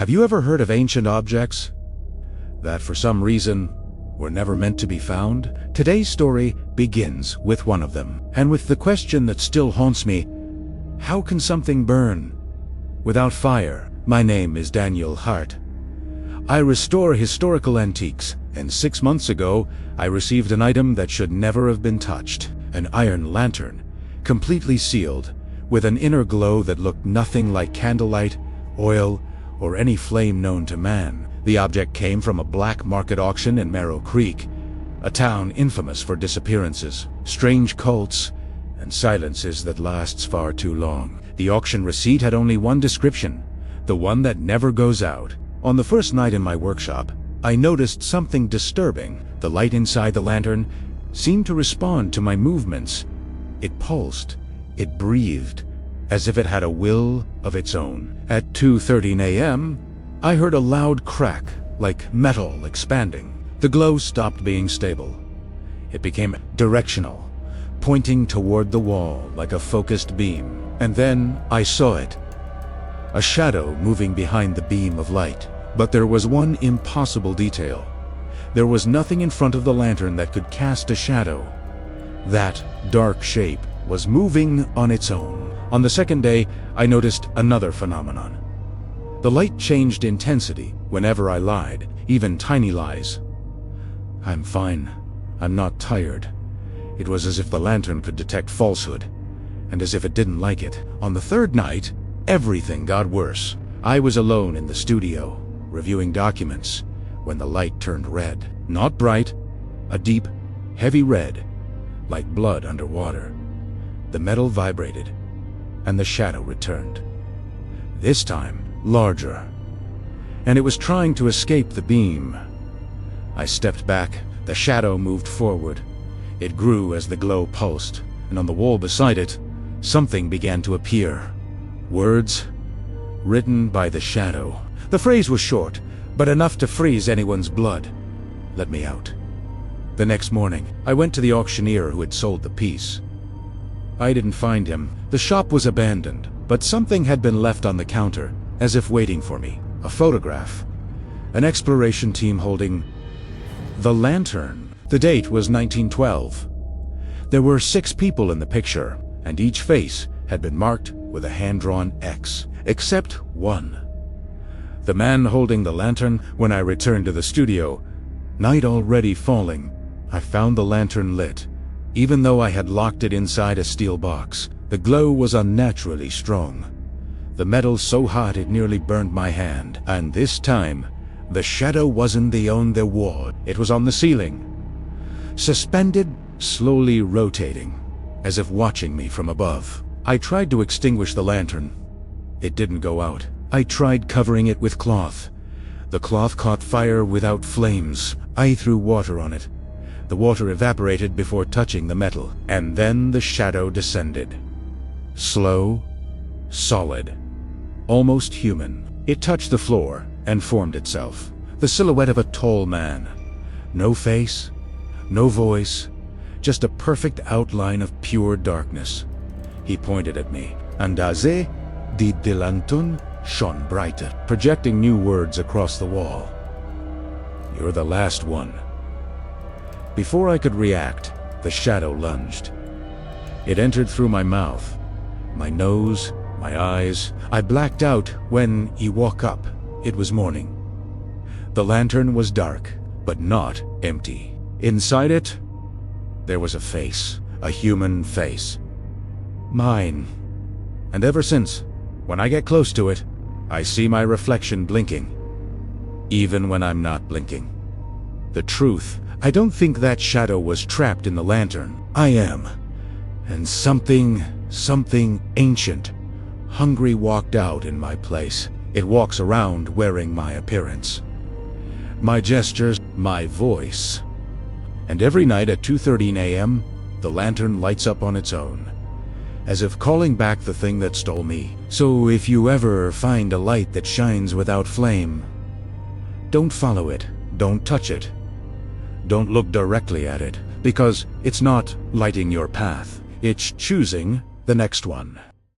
Have you ever heard of ancient objects that for some reason were never meant to be found? Today's story begins with one of them, and with the question that still haunts me: how can something burn without fire? My name is Daniel Hart. I restore historical antiques, and 6 months ago I received an item that should never have been touched. An iron lantern, completely sealed, with an inner glow that looked nothing like candlelight, oil, or any flame known to man. The object came from a black market auction in Merrow Creek, a town infamous for disappearances, strange cults, and silences that lasts far too long. The auction receipt had only one description: the one that never goes out. On the first night in my workshop, I noticed something disturbing. The light inside the lantern seemed to respond to my movements. It pulsed, it breathed, as if it had a will of its own. At 2:13 a.m., I heard a loud crack, like metal expanding. The glow stopped being stable. It became directional, pointing toward the wall like a focused beam. And then I saw it. A shadow moving behind the beam of light. But there was one impossible detail. There was nothing in front of the lantern that could cast a shadow. That dark shape was moving on its own. On the second day, I noticed another phenomenon. The light changed intensity whenever I lied, even tiny lies. "I'm fine. I'm not tired." It was as if the lantern could detect falsehood, and as if it didn't like it. On the third night, everything got worse. I was alone in the studio, reviewing documents, when the light turned red. Not bright, a deep, heavy red, like blood underwater. The metal vibrated, and the shadow returned. This time, larger, and it was trying to escape the beam. I stepped back. The shadow moved forward. It grew as the glow pulsed, and on the wall beside it, something began to appear. Words written by the shadow. The phrase was short, but enough to freeze anyone's blood. "Let me out." The next morning, I went to the auctioneer who had sold the piece. I didn't find him. The shop was abandoned, but something had been left on the counter, as if waiting for me. A photograph. An exploration team holding the lantern. The date was 1912. There were 6 people in the picture, and each face had been marked with a hand-drawn X, except one. The man holding the lantern. When I returned to the studio, night already falling, I found the lantern lit. Even though I had locked it inside a steel box, the glow was unnaturally strong. The metal so hot it nearly burned my hand. And this time, the shadow wasn't on the wall. It was on the ceiling, suspended, slowly rotating, as if watching me from above. I tried to extinguish the lantern. It didn't go out. I tried covering it with cloth. The cloth caught fire without flames. I threw water on it. The water evaporated before touching the metal, and then the shadow descended. Slow, solid, almost human. It touched the floor and formed itself. The silhouette of a tall man. No face, no voice, just a perfect outline of pure darkness. He pointed at me. "Andaze di Dilanton shone brighter," projecting new words across the wall. "You're the last one." Before I could react, the shadow lunged. It entered through my mouth, my nose, my eyes. I blacked out when he woke up. It was morning. The lantern was dark, but not empty. Inside it, there was a face, a human face. Mine. And ever since, when I get close to it, I see my reflection blinking, even when I'm not blinking. The truth, I don't think that shadow was trapped in the lantern. I am. And something ancient, hungry walked out in my place. It walks around wearing my appearance, my gestures, my voice. And every night at 2:13 a.m., the lantern lights up on its own, as if calling back the thing that stole me. So if you ever find a light that shines without flame, don't follow it, don't touch it, don't look directly at it, because it's not lighting your path, it's choosing the next one.